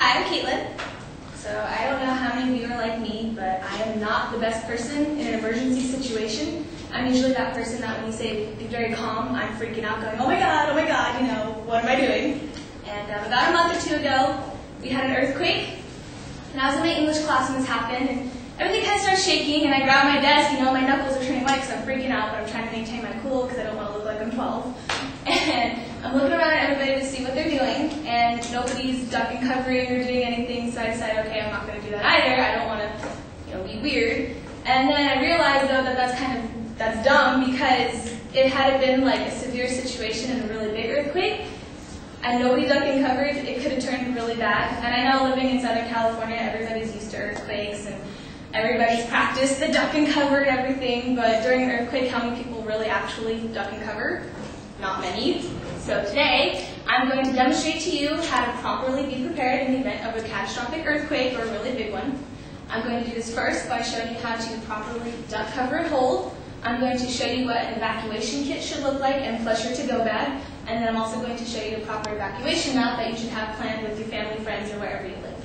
Hi, I'm Kaitlyn. So I don't know how many of you are like me, but I am not the best person in an emergency situation. I'm usually that person that when you say be very calm, I'm freaking out going, oh my God, you know, what am I doing? And about a month or two ago, we had an earthquake, and I was in my English class when this happened, and everything kind of started shaking, and I grabbed my desk, you know, my knuckles are turning white because I'm freaking out, but I'm trying to maintain my cool because I don't want to look like I'm 12. And I'm looking around at everybody to see what they're doing, and nobody's ducking, covering, or doing anything, so I decided, okay, I'm not going to do that either. I don't want to, you know, be weird. And then I realized, though, that that's dumb, because it had been like a severe situation and a really big earthquake, and nobody ducked and covered, it could have turned really bad. And I know living in Southern California, everybody's used to earthquakes, and everybody's practiced the duck and cover and everything, but during an earthquake, how many people really actually duck and cover? Not many. So today, I'm going to demonstrate to you how to properly be prepared in the event of a catastrophic earthquake or a really big one. I'm going to do this first by showing you how to properly duck, cover, and hold. I'm going to show you what an evacuation kit should look like and flush your to-go bag. And then I'm also going to show you the proper evacuation route that you should have planned with your family, friends, or wherever you live.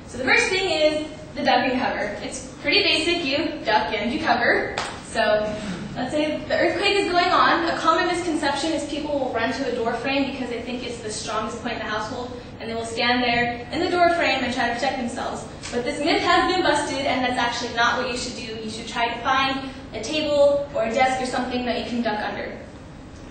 So the first thing is the duck and cover. It's pretty basic. You duck and you cover. So let's say the earthquake is going on. A common misconception is people will run to a door frame because they think it's the strongest point in the household, and they will stand there in the door frame and try to protect themselves. But this myth has been busted, and that's actually not what you should do. You should try to find a table or a desk or something that you can duck under.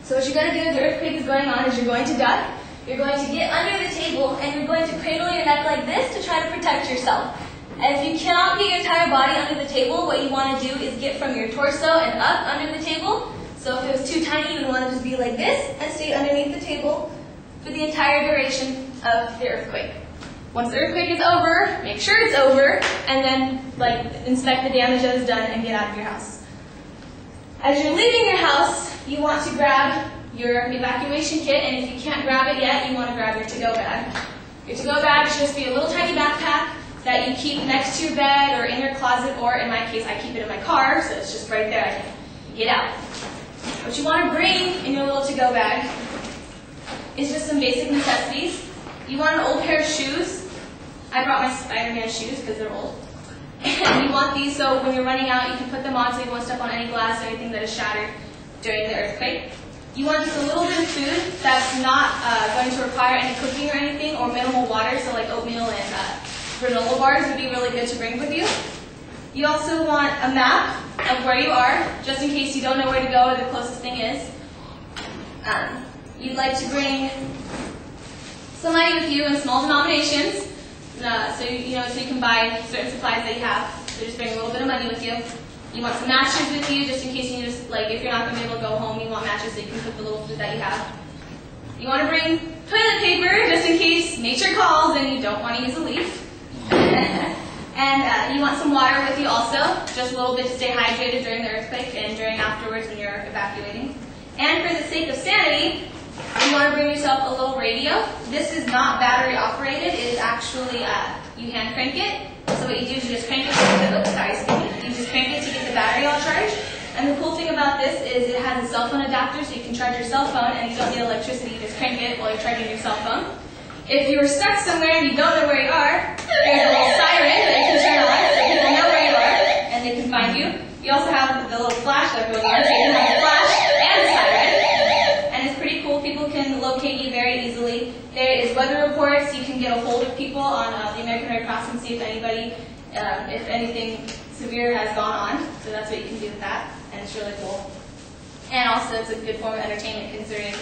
So what you're going to do if the earthquake is going on is you're going to duck, you're going to get under the table, and you're going to cradle your neck like this to try to protect yourself. And if you cannot get your entire body under the table, what you want to do is get from your torso and up under the table. So if it was too tiny, you would want to just be like this and stay underneath the table for the entire duration of the earthquake. Once the earthquake is over, make sure it's over, and then inspect the damage that is done and get out of your house. As you're leaving your house, you want to grab your evacuation kit, and if you can't grab it yet, you want to grab your to-go bag. Your to-go bag should just be a little tiny backpack that you keep next to your bed or in your closet, or in my case, I keep it in my car, so it's just right there. I can get out. What you want to bring in your little to-go bag is just some basic necessities. You want an old pair of shoes. I brought my Spider-Man shoes because they're old. And you want these so when you're running out, you can put them on so you won't step on any glass or anything that is shattered during the earthquake. You want just a little bit of food that's not going to require any cooking or anything, or minimal water, so like oatmeal and granola bars would be really good to bring with you. You also want a map of where you are, just in case you don't know where to go or the closest thing is. You'd like to bring some money with you in small denominations, so you can buy certain supplies that you have. So just bring a little bit of money with you. You want some matches with you, just in case you just if you're not going to be able to go home, you want matches so you can cook the little food that you have. You want to bring toilet paper, just in case nature calls and you don't want to use a leaf. And you want some water with you also, just a little bit to stay hydrated during the earthquake and during afterwards when you're evacuating. And for the sake of sanity, you want to bring yourself a little radio. This is not battery operated, it is actually, you hand crank it. So what you do is you just crank it to get the battery all charged. And the cool thing about this is it has a cell phone adapter, so you can charge your cell phone and you don't need electricity, you just crank it while you're charging your cell phone. If you were stuck somewhere and you don't know where you are, there's a little siren that you can turn on so people know where you are and they can find you. You also have the little flash that goes on, so you can have the flash and the siren. And it's pretty cool. People can locate you very easily. There is weather reports. You can get a hold of people on the American Red Cross and see if anything severe has gone on. So that's what you can do with that, and it's really cool. And also it's a good form of entertainment considering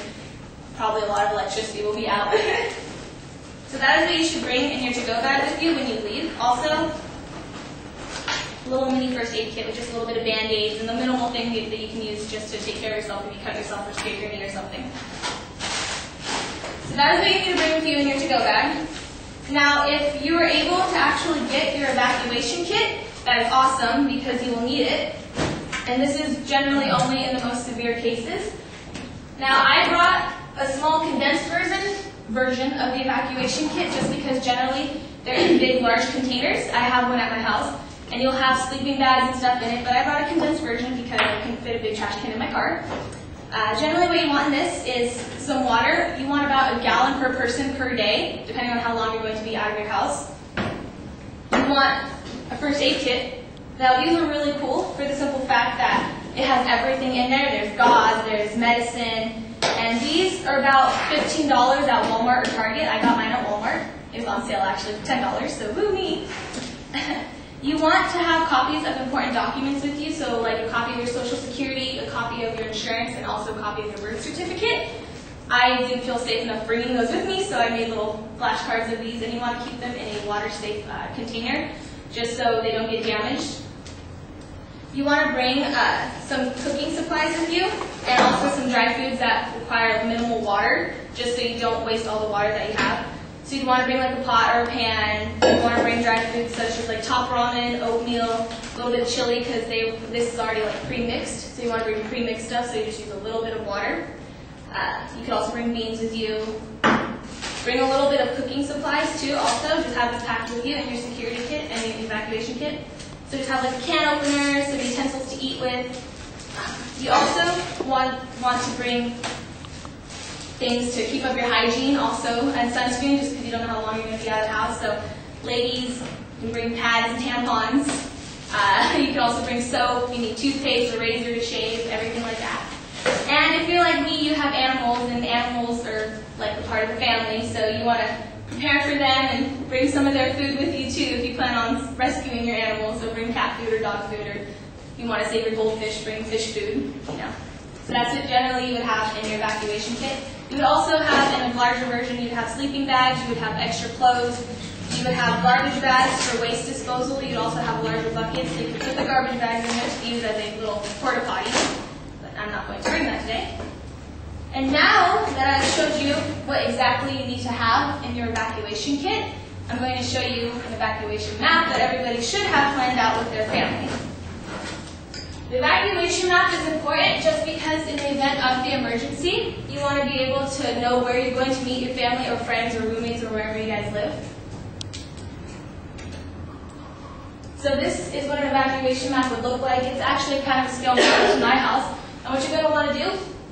probably a lot of electricity will be out. So that is what you should bring in your to-go bag with you when you leave. Also, a little mini first aid kit with just a little bit of Band-Aids and the minimal thing that you can use just to take care of yourself if you cut yourself or scrape your knee or something. So that is what you need to bring with you in your to-go bag. Now, if you are able to actually get your evacuation kit, that is awesome because you will need it. And this is generally only in the most severe cases. Now, I brought a small condensed version of the evacuation kit just because generally they're in big, large containers. I have one at my house, and you'll have sleeping bags and stuff in it, but I brought a condensed version because I couldn't fit a big trash can in my car. Generally what you want in this is some water. You want about 1 gallon per person per day, depending on how long you're going to be out of your house. You want a first aid kit. Now these are really cool for the simple fact that it has everything in there. There's gauze, there's medicine, and these are about $15 at Walmart or Target. I got mine at Walmart. It was on sale actually for $10, so woo me. You want to have copies of important documents with you, so like a copy of your Social Security, a copy of your insurance, and also a copy of your birth certificate. I didn't feel safe enough bringing those with me, so I made little flashcards of these, and you want to keep them in a water-safe container, just so they don't get damaged. You want to bring some cooking supplies with you, and also some dry foods that require minimal water, just so you don't waste all the water that you have. So you want to bring like a pot or a pan. You want to bring dry foods such as like top ramen, oatmeal, a little bit of chili, because this is already like pre-mixed. So you want to bring pre-mixed stuff, so you just use a little bit of water. You could also bring beans with you. Bring a little bit of cooking supplies too. Also, just have this packed with you in your security kit and your evacuation kit. So just have like a can opener, some utensils to eat with. You also want to bring things to keep up your hygiene also, and sunscreen, just because you don't know how long you're going to be out of the house. So ladies, you can bring pads and tampons. You can also bring soap. You need toothpaste, a razor to shave, everything like that. And if you're like me, you have animals, and animals are like a part of the family, so you want to prepare for them and bring some of their food with you too if you plan on rescuing your animals. So bring cat food or dog food, or if you want to save your goldfish, bring fish food, you know. So that's what generally you would have in your evacuation kit. You would also have, in a larger version, you would have sleeping bags, you would have extra clothes, you would have garbage bags for waste disposal, you'd also have larger buckets, so you could put the garbage bags in there to use as a little porta potty, but I'm not going to bring that today. And now that I've showed you what exactly you need to have in your evacuation kit, I'm going to show you an evacuation map that everybody should have planned out with their family. The evacuation map is important just because in the event of the emergency, you want to be able to know where you're going to meet your family or friends or roommates or wherever you guys live. So this is what an evacuation map would look like. It's actually kind of a scale model to my house. And what you're going to want to do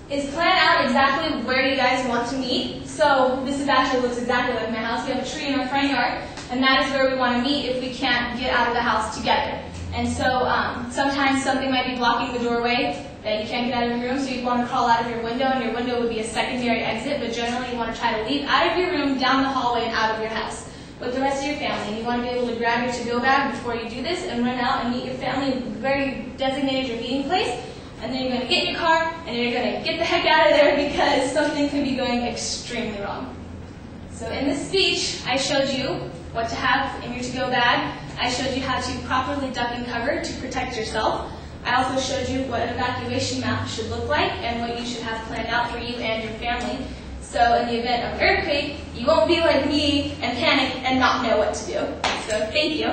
is plan out exactly where you guys want to meet. So this actually looks exactly like my house. We have a tree in our front yard, and that is where we want to meet if we can't get out of the house together. And so sometimes something might be blocking the doorway that you can't get out of your room, so you'd want to crawl out of your window, and your window would be a secondary exit, but generally you want to try to leave out of your room, down the hallway, and out of your house with the rest of your family. And you want to be able to grab your to-go bag before you do this and run out and meet your family where you designated your meeting place. And then you're going to get in your car, and you're going to get the heck out of there because something could be going extremely wrong. So in this speech, I showed you what to have in your to-go bag. I showed you how to properly duck and cover to protect yourself. I also showed you what an evacuation map should look like and what you should have planned out for you and your family. So in the event of an earthquake, you won't be like me and panic and not know what to do. So thank you.